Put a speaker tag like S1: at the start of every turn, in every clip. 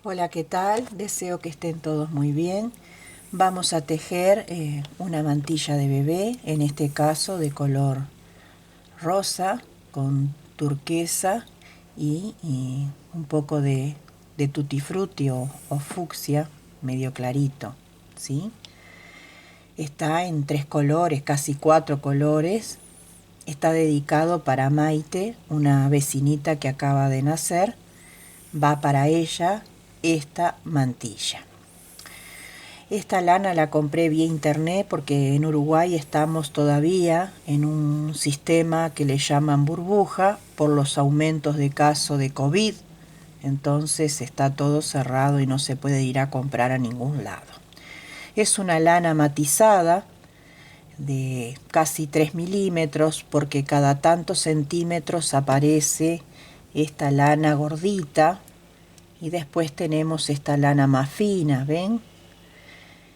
S1: Hola, ¿qué tal? Deseo que estén todos muy bien. Vamos a tejer una mantilla de bebé, en este caso de color rosa con turquesa y un poco de tutti frutti o fucsia, medio clarito, ¿sí? Está en 3 colores, casi 4 colores. Está dedicado para Maite, una vecinita que acaba de nacer. Va para ella esta mantilla. Esta lana la compré vía internet porque en Uruguay estamos todavía en un sistema que le llaman burbuja por los aumentos de casos de COVID. Entonces está todo cerrado y no se puede ir a comprar a ningún lado. Es una lana matizada de casi 3 milímetros porque cada tantos centímetros aparece esta lana gordita y después tenemos esta lana más fina, ¿ven?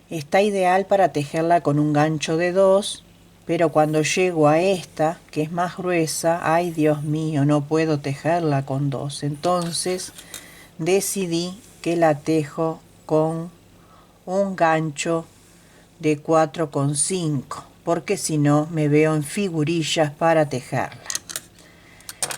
S1: Está ideal para tejerla con un gancho de 2, pero cuando llego a esta, que es más gruesa, ay Dios mío, no puedo tejerla con 2. Entonces decidí que la tejo con un gancho de 4,5, porque si no me veo en figurillas para tejerla.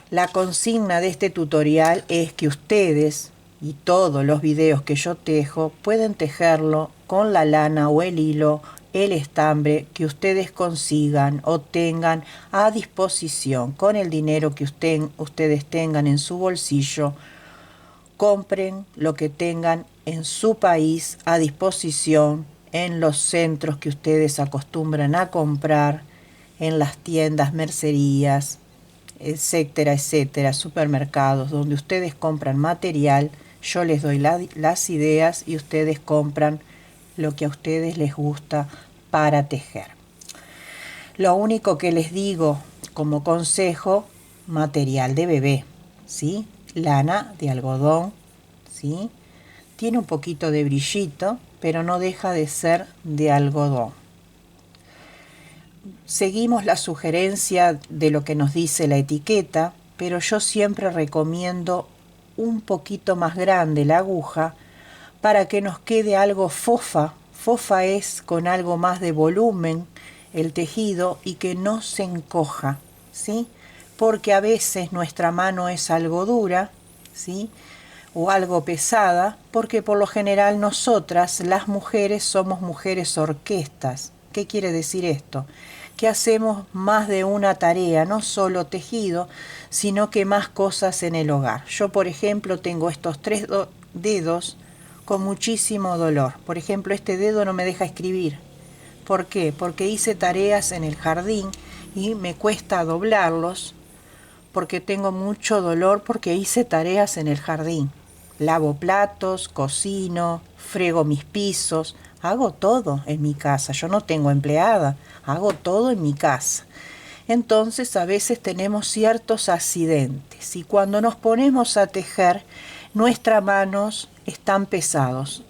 S1: La consigna de este tutorial es que ustedes y todos los videos que yo tejo pueden tejerlo con la lana o el hilo, el estambre que ustedes consigan o tengan a disposición con el dinero que ustedes tengan en su bolsillo. Compren lo que tengan en su país a disposición en los centros que ustedes acostumbran a comprar, en las tiendas, mercerías, etcétera, etcétera, supermercados donde ustedes compran material. Yo les doy las ideas y ustedes compran lo que a ustedes les gusta para tejer. Lo único que les digo como consejo, material de bebé, ¿sí? Lana de algodón, ¿sí? Tiene un poquito de brillito, pero no deja de ser de algodón. Seguimos la sugerencia de lo que nos dice la etiqueta, pero yo siempre recomiendo un poquito más grande la aguja para que nos quede algo fofa. Fofa es con algo más de volumen el tejido y que no se encoja, ¿sí? Porque a veces nuestra mano es algo dura, ¿sí? O algo pesada, porque por lo general nosotras, las mujeres, somos mujeres orquestas. ¿Qué quiere decir esto? Que hacemos más de una tarea, no solo tejido, sino que más cosas en el hogar. Yo, por ejemplo, tengo estos 3 dedos con muchísimo dolor. Por ejemplo, este dedo no me deja escribir. ¿Por qué? Porque hice tareas en el jardín y me cuesta doblarlos porque tengo mucho dolor porque hice tareas en el jardín. Lavo platos, cocino, frego mis pisos, hago todo en mi casa. Yo no tengo empleada, hago todo en mi casa. Entonces a veces tenemos ciertos accidentes y cuando nos ponemos a tejer, nuestras manos están pesadas,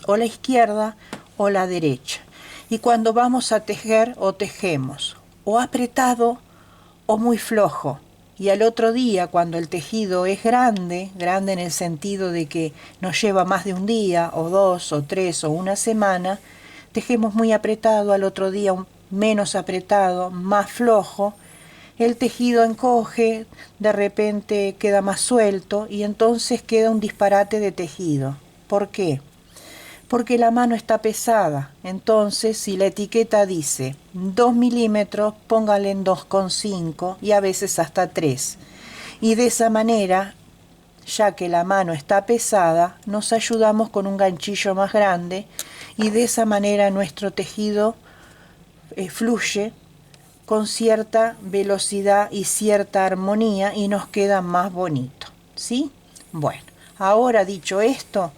S1: o la izquierda o la derecha. Y cuando vamos a tejer o tejemos o apretado o muy flojo. Y al otro día, cuando el tejido es grande, grande en el sentido de que nos lleva más de un día, o 2, o 3, o una semana, tejemos muy apretado, al otro día menos apretado, más flojo, el tejido encoge, de repente queda más suelto y entonces queda un disparate de tejido. ¿Por qué? Porque la mano está pesada. Entonces, si la etiqueta dice 2 milímetros, póngale en 2,5 y a veces hasta 3. Y de esa manera, ya que la mano está pesada, nos ayudamos con un ganchillo más grande y de esa manera nuestro tejido fluye con cierta velocidad y cierta armonía y nos queda más bonito, ¿sí? Bueno, ahora dicho esto,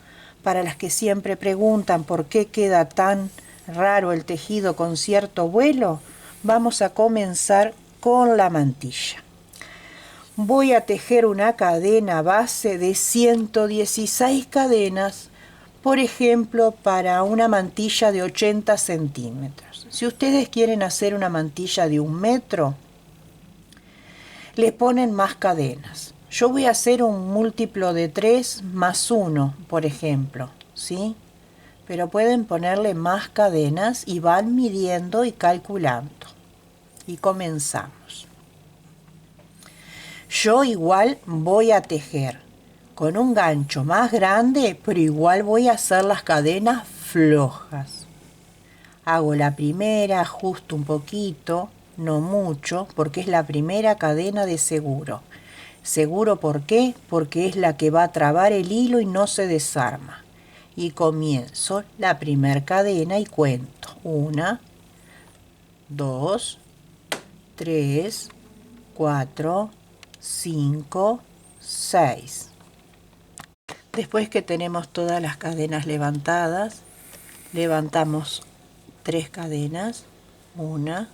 S1: para las que siempre preguntan por qué queda tan raro el tejido con cierto vuelo, vamos a comenzar con la mantilla. Voy a tejer una cadena base de 116 cadenas, por ejemplo, para una mantilla de 80 centímetros. Si ustedes quieren hacer una mantilla de 1 metro, le ponen más cadenas. Yo voy a hacer un múltiplo de 3 más 1, por ejemplo, ¿sí? Pero pueden ponerle más cadenas y van midiendo y calculando. Y comenzamos. Yo igual voy a tejer con un gancho más grande, pero igual voy a hacer las cadenas flojas. Hago la primera, ajusto un poquito, no mucho, porque es la primera cadena de seguro. ¿Seguro por qué? Porque es la que va a trabar el hilo y no se desarma. Y comienzo la primera cadena y cuento. 1, 2, 3, 4, 5, 6. Después que tenemos todas las cadenas levantadas, levantamos 3 cadenas. 1,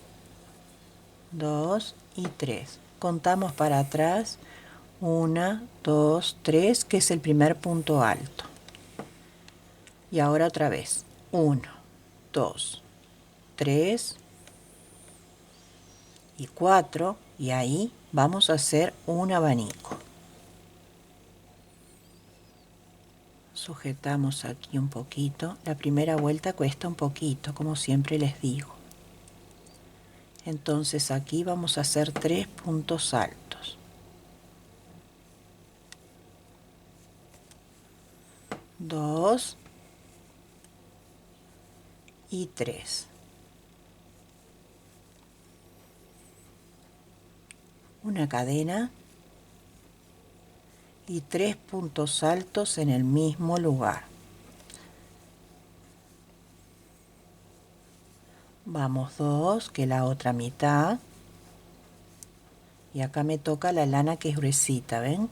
S1: 2 y 3. Contamos para atrás. 1, 2, 3, que es el primer punto alto. Y ahora otra vez. 1, 2, 3 y 4. Y ahí vamos a hacer un abanico. Sujetamos aquí un poquito. La primera vuelta cuesta un poquito, como siempre les digo. Entonces aquí vamos a hacer 3 puntos altos. 2 y 3. Una cadena y 3 puntos altos en el mismo lugar. Vamos 2, que la otra mitad. Y acá me toca la lana que es gruesita, ¿ven?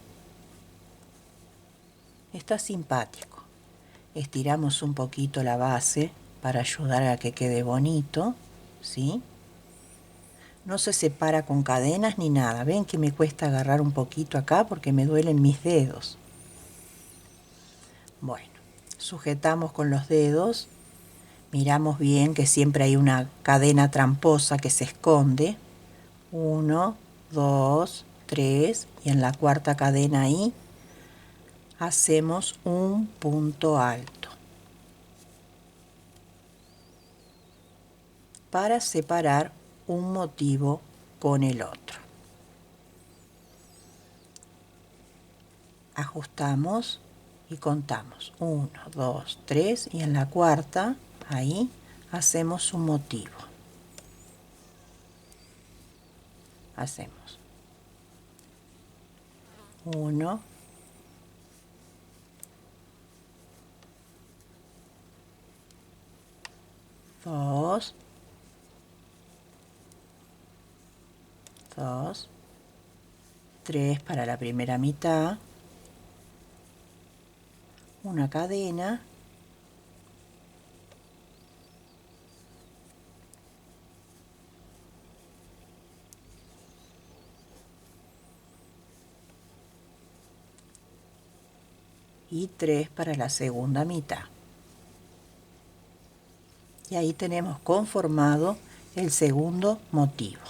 S1: Está simpático. Estiramos un poquito la base para ayudar a que quede bonito, ¿sí? No se separa con cadenas ni nada. Ven que me cuesta agarrar un poquito acá porque me duelen mis dedos. Bueno, sujetamos con los dedos. Miramos bien que siempre hay una cadena tramposa que se esconde. 1, 2, 3 y en la cuarta cadena ahí hacemos un punto alto para separar un motivo con el otro. Ajustamos y contamos 1, 2, 3 y en la cuarta ahí hacemos un motivo. Hacemos 1, 2, 2, 3 para la primera mitad, una cadena y 3 para la segunda mitad. Y ahí tenemos conformado el segundo motivo.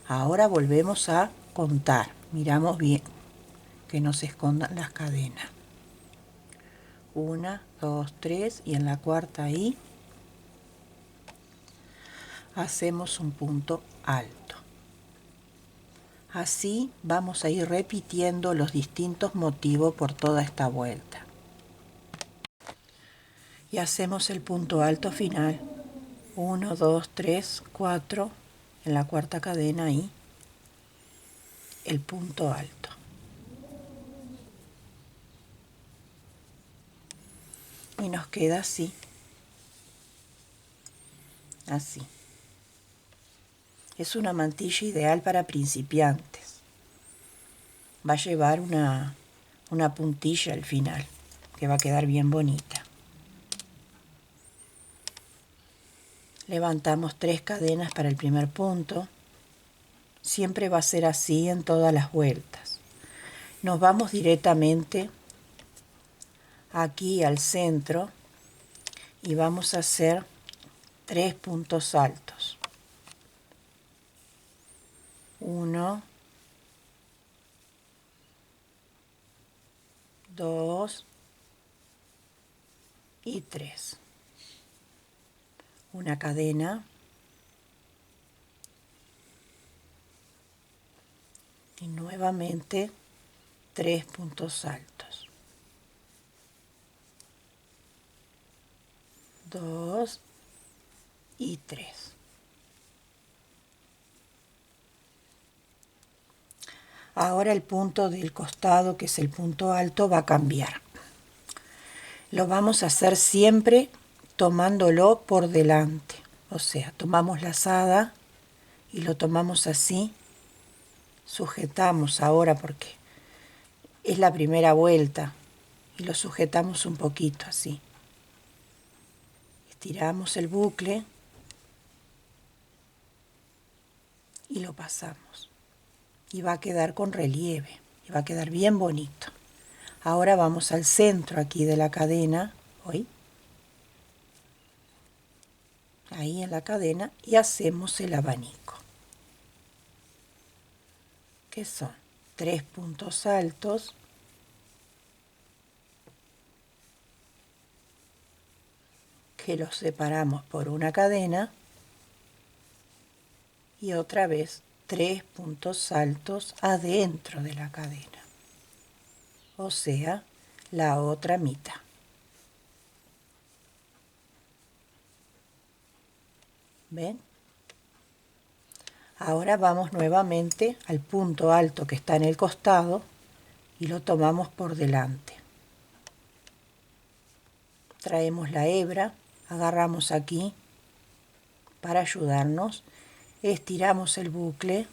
S1: Ahora volvemos a contar. Miramos bien que no se escondan las cadenas. 1, 2, 3 y en la cuarta ahí hacemos un punto alto. Así vamos a ir repitiendo los distintos motivos por toda esta vuelta. Y hacemos el punto alto final. 1, 2, 3, 4 en la cuarta cadena ahí el punto alto. Y nos queda así. Así. Es una mantilla ideal para principiantes. Va a llevar una puntilla al final, que va a quedar bien bonita. Levantamos 3 cadenas para el primer punto. Siempre va a ser así en todas las vueltas. Nos vamos directamente aquí al centro y vamos a hacer 3 puntos altos. 1, 2 y 3. Una cadena y nuevamente 3 puntos altos. 2 y 3. Ahora el punto del costado, que es el punto alto, va a cambiar. Lo vamos a hacer siempre tomándolo por delante. O sea, tomamos la azada y lo tomamos así. Sujetamos ahora porque es la primera vuelta y lo sujetamos un poquito así. Estiramos el bucle y lo pasamos. Y va a quedar con relieve y va a quedar bien bonito. Ahora vamos al centro aquí de la cadena, ahí en la cadena, y hacemos el abanico, que son 3 puntos altos, que los separamos por una cadena, y otra vez 3 puntos altos adentro de la cadena, o sea, la otra mitad. ¿Ven? Ahora vamos nuevamente al punto alto que está en el costado y lo tomamos por delante. Traemos la hebra, agarramos aquí para ayudarnos, estiramos el bucle,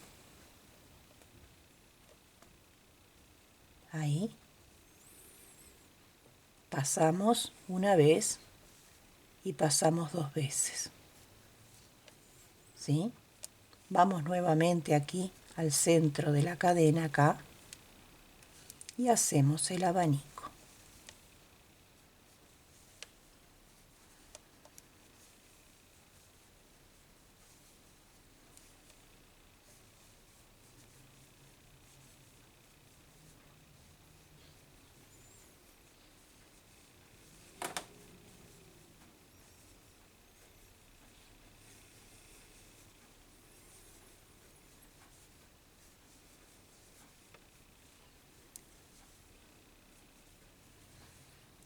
S1: ahí, pasamos una vez y pasamos 2 veces, ¿sí? Vamos nuevamente aquí al centro de la cadena, acá, y hacemos el abanico.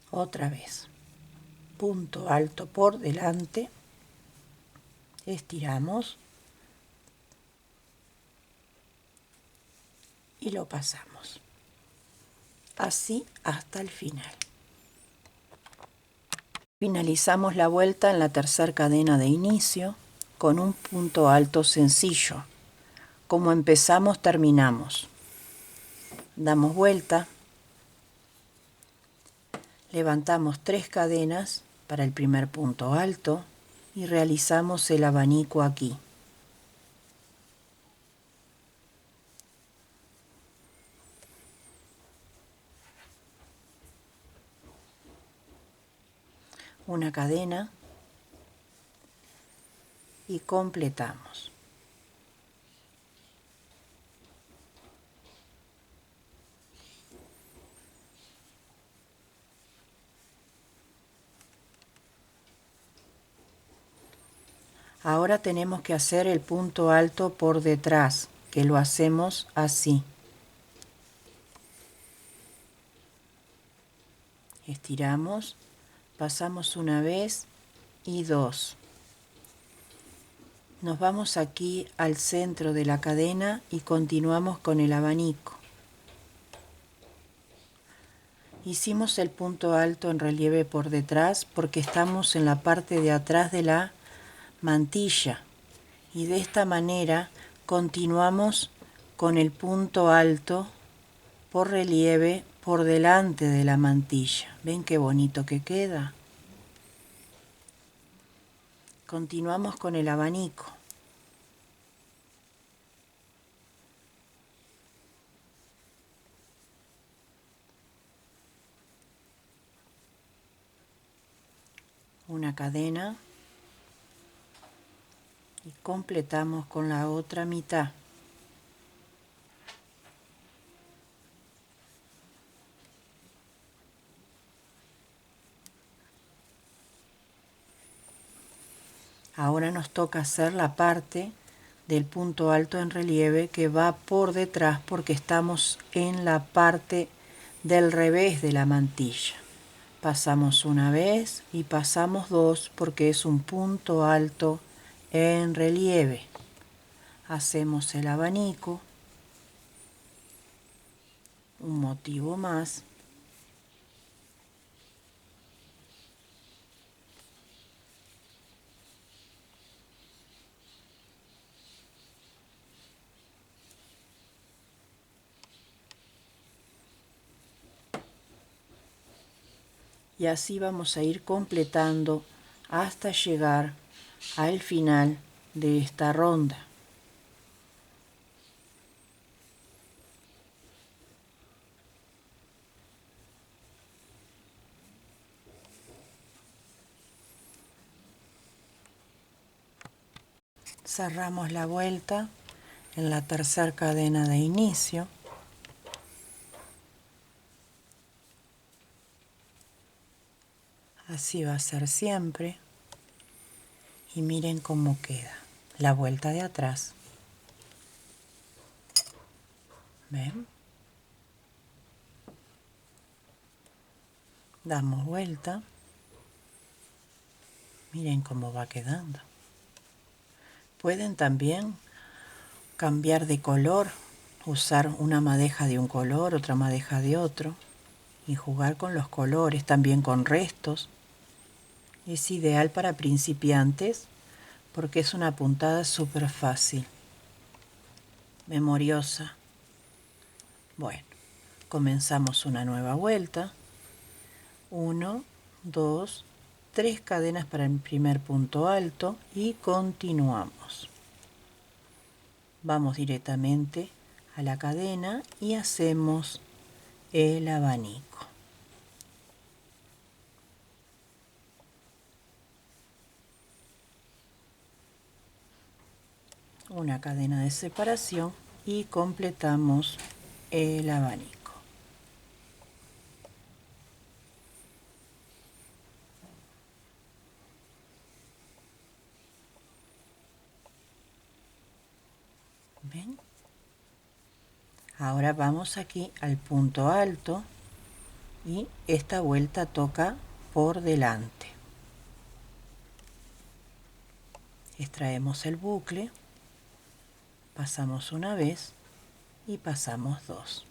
S1: Otra vez, punto alto por delante, estiramos y lo pasamos, así hasta el final. Finalizamos la vuelta en la tercera cadena de inicio con un punto alto sencillo. Como empezamos, terminamos. Damos vuelta, levantamos 3 cadenas para el primer punto alto y realizamos el abanico aquí. Una cadena y completamos. Ahora tenemos que hacer el punto alto por detrás, que lo hacemos así. Estiramos, pasamos una vez y 2. Nos vamos aquí al centro de la cadena y continuamos con el abanico. Hicimos el punto alto en relieve por detrás porque estamos en la parte de atrás de la mantilla y de esta manera continuamos con el punto alto por relieve por delante de la mantilla. ¿Ven qué bonito que queda? Continuamos con el abanico. Una cadena y completamos con la otra mitad. Ahora nos toca hacer la parte del punto alto en relieve que va por detrás porque estamos en la parte del revés de la mantilla. Pasamos una vez y pasamos dos porque es un punto alto en relieve. Hacemos el abanico, un motivo más. Y así vamos a ir completando hasta llegar al final de esta ronda. Cerramos la vuelta en la tercera cadena de inicio. Así va a ser siempre. Y miren cómo queda la vuelta de atrás. ¿Ven? Damos vuelta. Miren cómo va quedando. Pueden también cambiar de color, usar una madeja de un color, otra madeja de otro, y jugar con los colores, también con restos. Es ideal para principiantes porque es una puntada súper fácil, memoriosa. Bueno, comenzamos una nueva vuelta. 1, 2, 3 cadenas para el primer punto alto y continuamos. Vamos directamente a la cadena y hacemos el abanico. Una cadena de separación y completamos el abanico. ¿Ven? Ahora vamos aquí al punto alto y esta vuelta toca por delante. Extraemos el bucle, pasamos una vez y pasamos dos.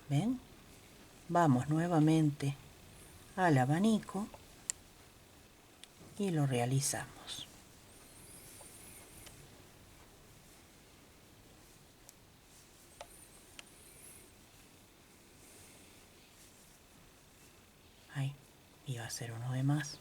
S1: ¿Ven? Vamos nuevamente al abanico y lo realizamos. Ahí, iba a ser uno de más.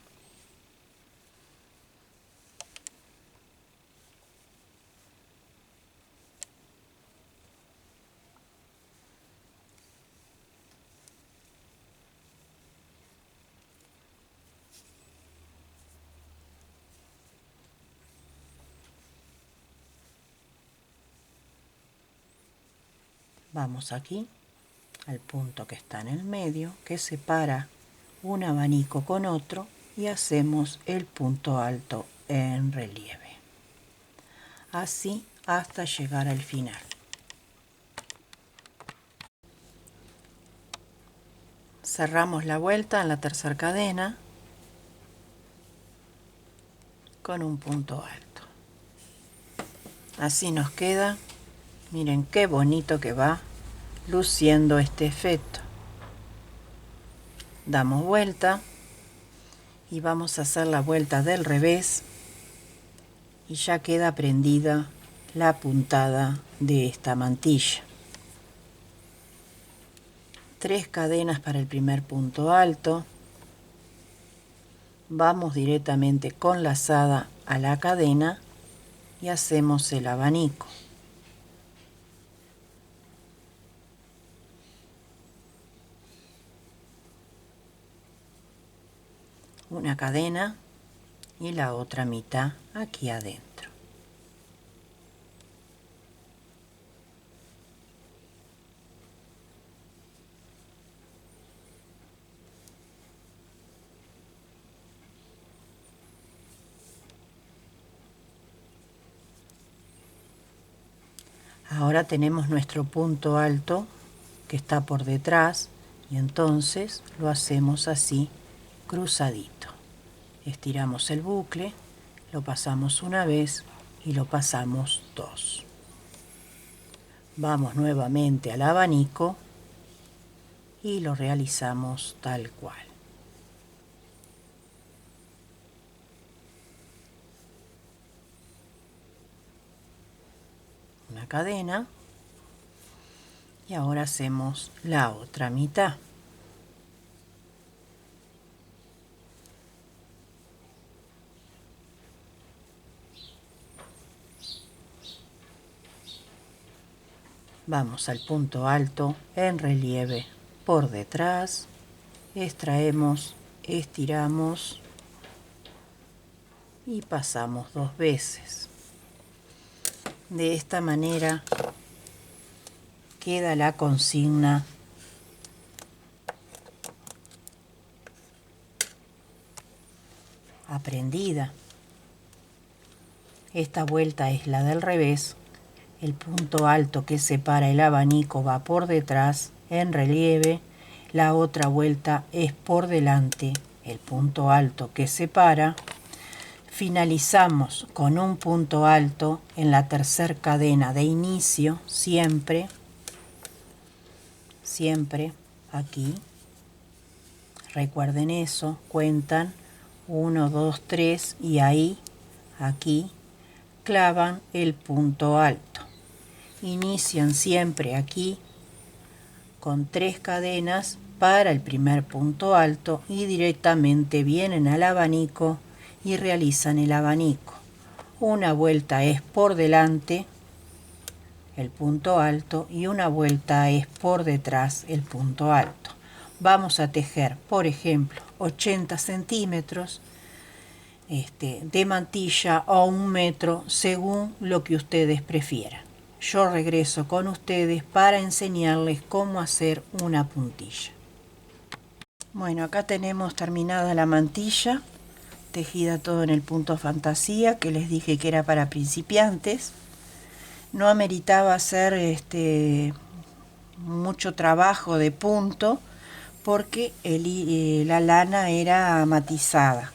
S1: Vamos aquí al punto que está en el medio, que separa un abanico con otro, y hacemos el punto alto en relieve. Así hasta llegar al final. Cerramos la vuelta en la tercera cadena con un punto alto. Así nos queda. Miren qué bonito que va luciendo este efecto. Damos vuelta y vamos a hacer la vuelta del revés y ya queda prendida la puntada de esta mantilla. 3 cadenas para el primer punto alto. Vamos directamente con lazada a la cadena y hacemos el abanico. Una cadena y la otra mitad aquí adentro. Ahora tenemos nuestro punto alto que está por detrás y entonces lo hacemos así, cruzadito. Estiramos el bucle, lo pasamos una vez y lo pasamos dos. Vamos nuevamente al abanico y lo realizamos tal cual. Una cadena y ahora hacemos la otra mitad. Vamos al punto alto en relieve por detrás, extraemos, estiramos y pasamos dos veces. De esta manera queda la consigna aprendida. Esta vuelta es la del revés. El punto alto que separa el abanico va por detrás en relieve. La otra vuelta es por delante. El punto alto que separa. Finalizamos con un punto alto en la tercera cadena de inicio, siempre aquí. Recuerden eso, cuentan 1, 2, 3 y ahí, aquí, clavan el punto alto. Inician siempre aquí con 3 cadenas para el primer punto alto y directamente vienen al abanico y realizan el abanico. Una vuelta es por delante el punto alto y una vuelta es por detrás el punto alto. Vamos a tejer, por ejemplo, 80 centímetros de mantilla o 1 metro según lo que ustedes prefieran. Yo regreso con ustedes para enseñarles cómo hacer una puntilla. Bueno, acá tenemos terminada la mantilla, tejida todo en el punto fantasía, que les dije que era para principiantes. No ameritaba hacer mucho trabajo de punto porque la lana era matizada.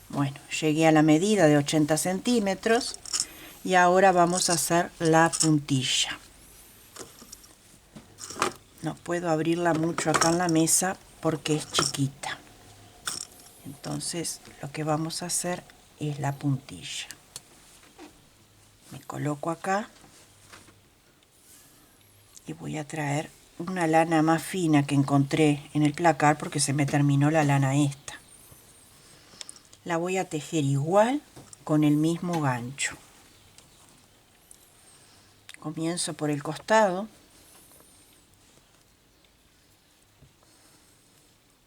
S1: Bueno, llegué a la medida de 80 centímetros y ahora vamos a hacer la puntilla. No puedo abrirla mucho acá en la mesa porque es chiquita. Entonces lo que vamos a hacer es la puntilla. Me coloco acá y voy a traer una lana más fina que encontré en el placar porque se me terminó la lana esta. La voy a tejer igual con el mismo gancho. Comienzo por el costado,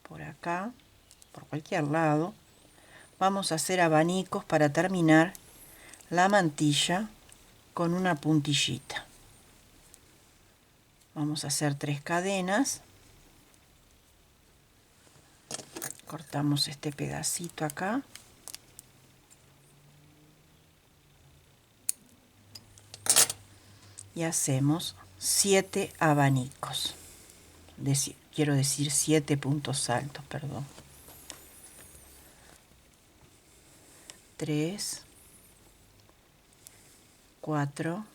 S1: por acá, por cualquier lado. Vamos a hacer abanicos para terminar la mantilla con una puntillita. Vamos a hacer 3 cadenas. Cortamos este pedacito acá. Y hacemos 7 abanicos. Quiero decir 7 puntos altos, perdón. 3, 4,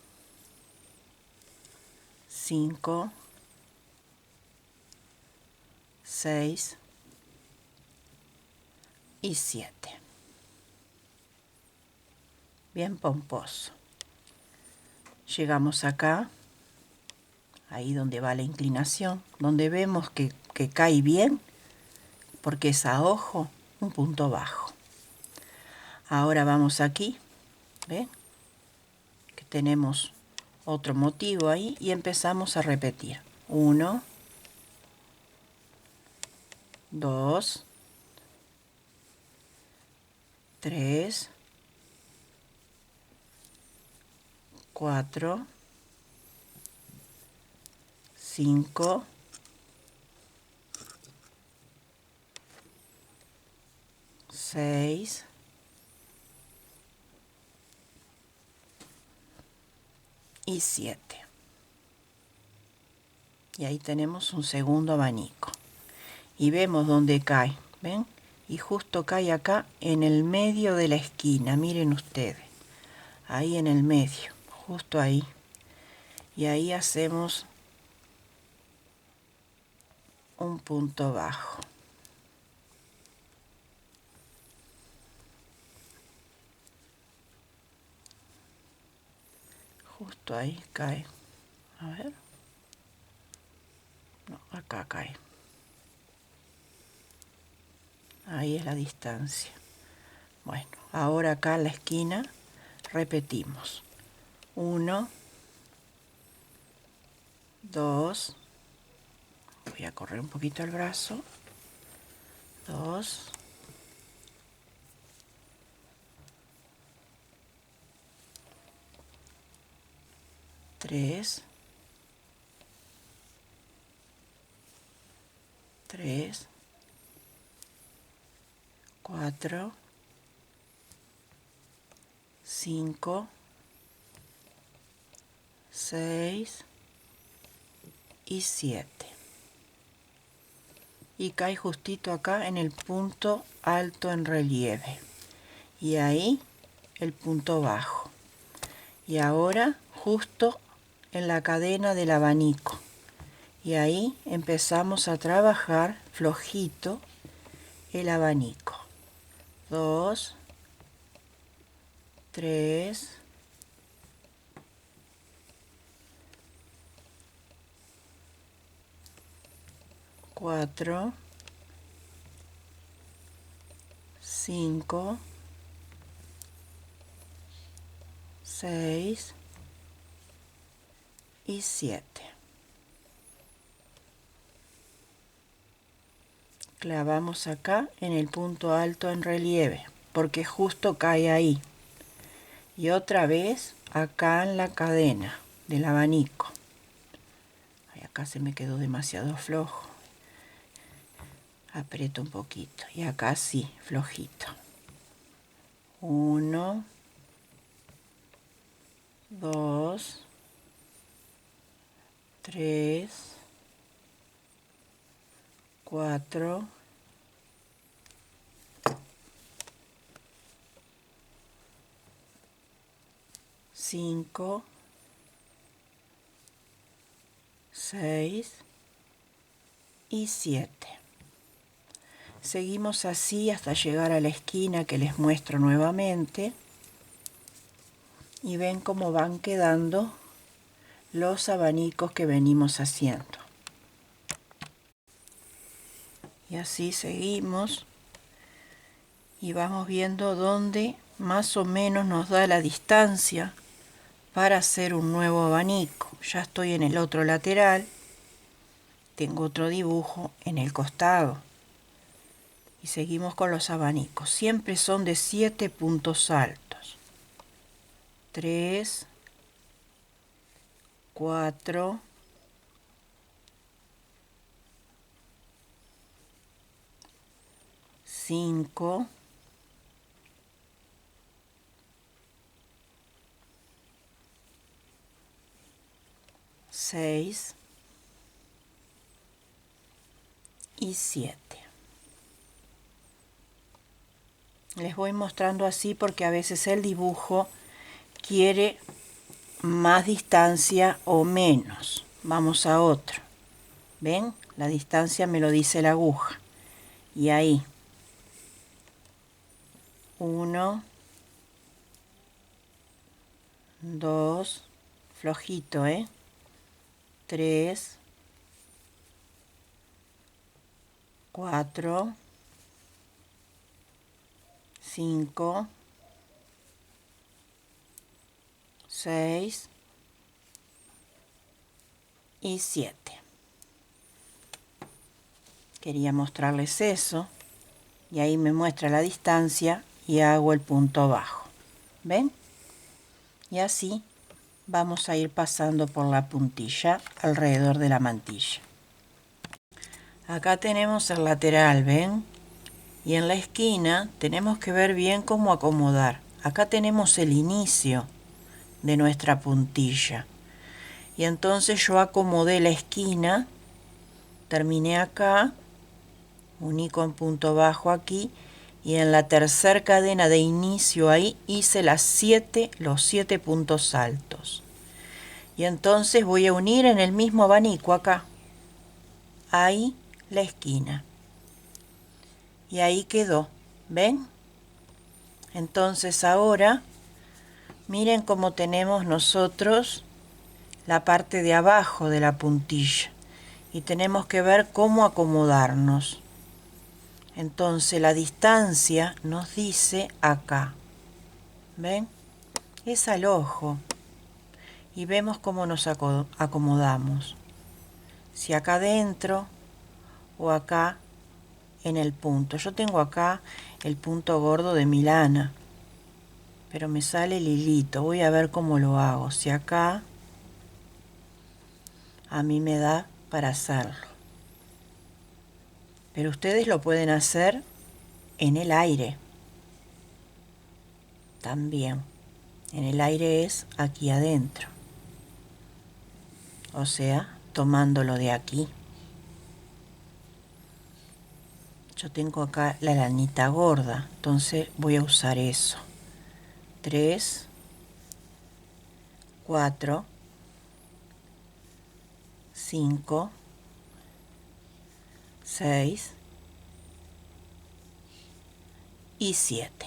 S1: 5, 6 y 7. Bien pomposo. Llegamos acá, ahí donde va la inclinación, donde vemos que cae bien, porque es a ojo, un punto bajo. Ahora vamos aquí, ¿ven? Que tenemos otro motivo ahí y empezamos a repetir. 1, 2, 3, 4, 5, 6, y 7. Y ahí tenemos un segundo abanico. Y vemos dónde cae, ¿ven? Y justo cae acá en el medio de la esquina, miren ustedes. Ahí en el medio, justo ahí. Y ahí hacemos un punto bajo. Justo ahí cae. A ver. No, acá cae. Ahí es la distancia. Bueno, ahora acá en la esquina repetimos. 1, 2. Voy a correr un poquito el brazo. 2. 3. 3. 4. 5. 6 y 7. Y cae justito acá en el punto alto en relieve. Y ahí el punto bajo. Y ahora justo en la cadena del abanico. Y ahí empezamos a trabajar flojito el abanico. 2, 3, 4, 5, 6 y 7. Clavamos acá en el punto alto en relieve, porque justo cae ahí. Y otra vez acá en la cadena del abanico. Ay, acá se me quedó demasiado flojo. Aprieto un poquito. Y acá sí, flojito. 1, 2, 3, 4, 5, 6 y 7. Seguimos así hasta llegar a la esquina que les muestro nuevamente. Y ven cómo van quedando los abanicos que venimos haciendo. Y así seguimos y vamos viendo dónde más o menos nos da la distancia para hacer un nuevo abanico. Ya estoy en el otro lateral, tengo otro dibujo en el costado y seguimos con los abanicos. Siempre son de 7 puntos altos. 3, 4, 5, 6 y 7. Les voy mostrando así porque a veces el dibujo quiere más distancia o menos. Vamos a otro. ¿Ven? La distancia me lo dice la aguja. Y ahí. 1, 2, flojito, 3, 4, 5, 6 y 7. Quería mostrarles eso. Y ahí me muestra la distancia y hago el punto bajo. ¿Ven? Y así vamos a ir pasando por la puntilla alrededor de la mantilla. Acá tenemos el lateral, ¿ven? Y en la esquina tenemos que ver bien cómo acomodar. Acá tenemos el inicio de nuestra puntilla. Y entonces yo acomodé la esquina, terminé acá, uní con punto bajo aquí, y en la tercera cadena de inicio ahí hice los 7 puntos altos. Y entonces voy a unir en el mismo abanico acá, ahí la esquina. Y ahí quedó, ¿ven? Entonces ahora, miren cómo tenemos nosotros la parte de abajo de la puntilla. Y tenemos que ver cómo acomodarnos. Entonces la distancia nos dice acá. ¿Ven? Es al ojo. Y vemos cómo nos acomodamos. Si acá adentro o acá en el punto. Yo tengo acá el punto gordo de mi lana, pero me sale el hilito. Voy a ver cómo lo hago. Si acá a mí me da para hacerlo. Pero ustedes lo pueden hacer en el aire. También. En el aire es aquí adentro. O sea, tomándolo de aquí. Yo tengo acá la lanita gorda, entonces voy a usar eso. 3, 4, 5, 6 y 7.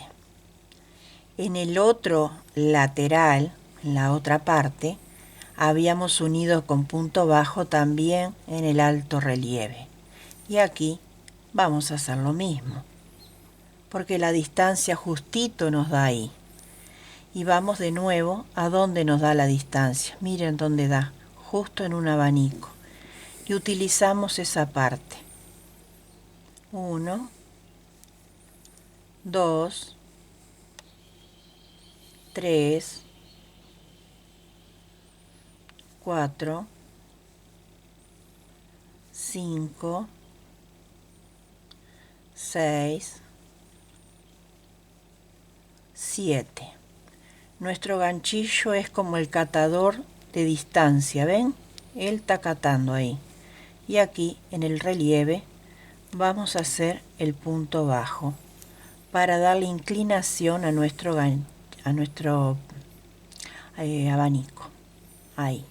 S1: En el otro lateral, en la otra parte, habíamos unido con punto bajo también en el alto relieve. Y aquí vamos a hacer lo mismo, porque la distancia justito nos da ahí. Y vamos de nuevo a donde nos da la distancia. Miren dónde da, justo en un abanico. Y utilizamos esa parte. 1, 2, 3, 4, 5, 6, 7. Nuestro ganchillo es como el catador de distancia, ¿ven? Él está catando ahí. Y aquí en el relieve vamos a hacer el punto bajo para darle inclinación a nuestro abanico. Ahí.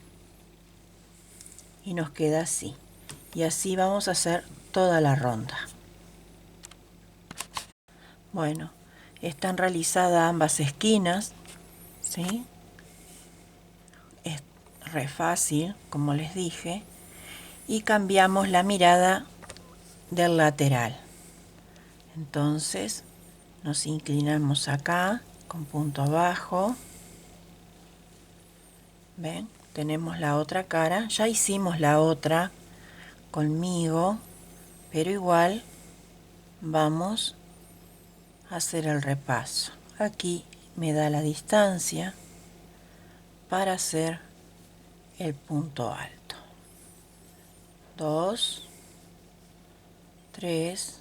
S1: Y nos queda así. Y así vamos a hacer toda la ronda. Bueno, están realizadas ambas esquinas, ¿sí? Es re fácil, como les dije. Y cambiamos la mirada del lateral. Entonces nos inclinamos acá con punto abajo. ¿Ven? Tenemos la otra cara. Ya hicimos la otra conmigo, pero igual vamos a hacer el repaso. Aquí me da la distancia para hacer el punto alto. 2, 3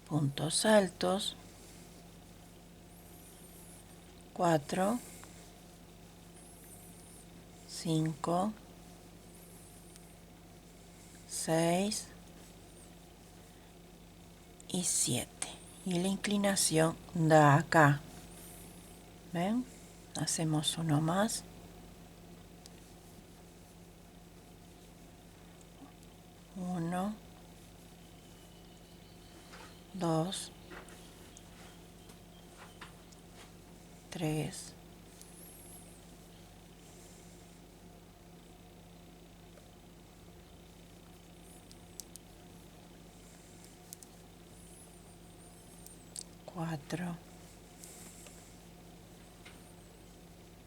S1: puntos altos, 4, 5, 6 y 7. Y la inclinación da acá. ¿Ven? Hacemos uno más. 1, 2, 3, 4,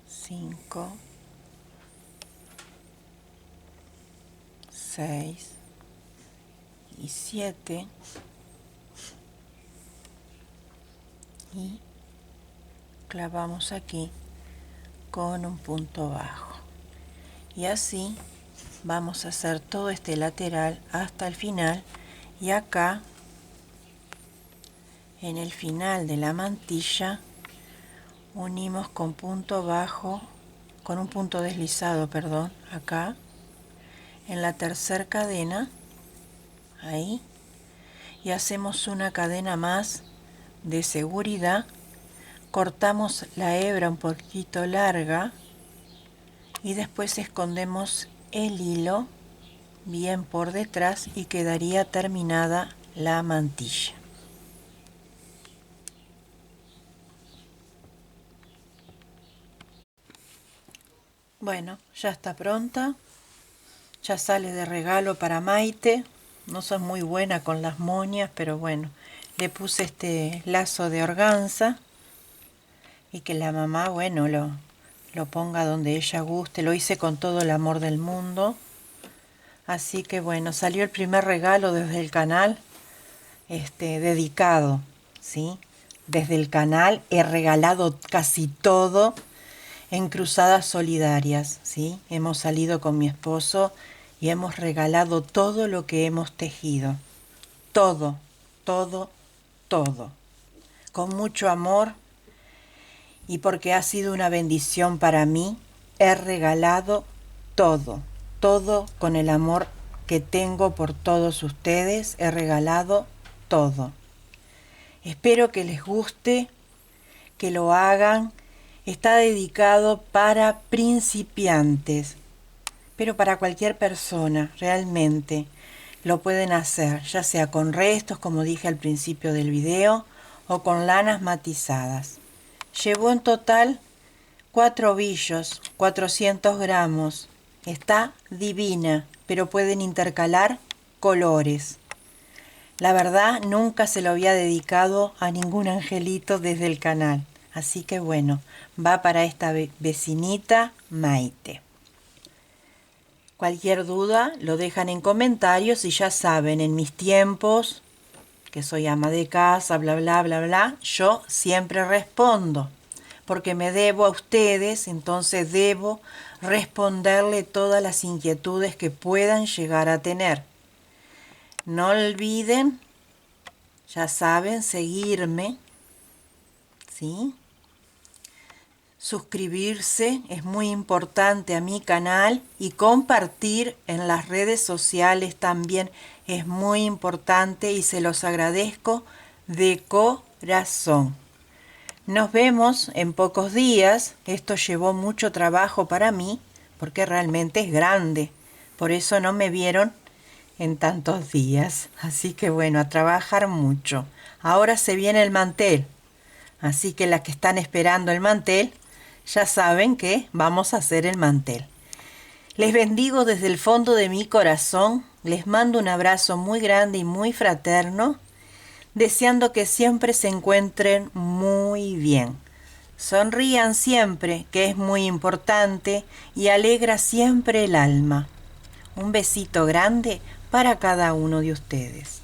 S1: 5, 6 y 7. Y clavamos aquí con un punto bajo. Y así vamos a hacer todo este lateral hasta el final. Y acá, en el final de la mantilla, unimos con punto bajo con un punto deslizado, perdón, acá, en la tercera cadena, ahí, y hacemos una cadena más de seguridad, cortamos la hebra un poquito larga y después escondemos el hilo bien por detrás y quedaría terminada la mantilla. Bueno, ya está pronta, ya sale de regalo para Maite. No soy muy buena con las moñas, pero bueno, le puse este lazo de organza y que la mamá, bueno, lo ponga donde ella guste. Lo hice con todo el amor del mundo. Así que bueno, salió el primer regalo desde el canal, dedicado, ¿sí? Desde el canal he regalado casi todo en cruzadas solidarias, ¿sí? Hemos salido con mi esposo y hemos regalado todo lo que hemos tejido. Todo, todo, todo. Con mucho amor y porque ha sido una bendición para mí, he regalado todo, todo con el amor que tengo por todos ustedes, he regalado todo. Espero que les guste, que lo hagan. Está dedicado para principiantes, pero para cualquier persona, realmente lo pueden hacer, ya sea con restos, como dije al principio del video, o con lanas matizadas. Llevó en total 4 ovillos, 400 gramos. Está divina, pero pueden intercalar colores. La verdad, nunca se lo había dedicado a ningún angelito desde el canal. Así que bueno, va para esta vecinita Maite. Cualquier duda lo dejan en comentarios y ya saben, en mis tiempos, que soy ama de casa, bla, bla, bla, bla, yo siempre respondo, porque me debo a ustedes, entonces debo responderle todas las inquietudes que puedan llegar a tener. No olviden, ya saben, seguirme, ¿sí? Suscribirse es muy importante a mi canal y compartir en las redes sociales también es muy importante y se los agradezco de corazón. Nos vemos en pocos días. Esto llevó mucho trabajo para mí porque realmente es grande. Por eso no me vieron en tantos días. Así que bueno, a trabajar mucho. Ahora se viene el mantel. Así que las que están esperando el mantel, ya saben que vamos a hacer el mantel. Les bendigo desde el fondo de mi corazón, les mando un abrazo muy grande y muy fraterno, deseando que siempre se encuentren muy bien. Sonrían siempre, que es muy importante, y alegra siempre el alma. Un besito grande para cada uno de ustedes.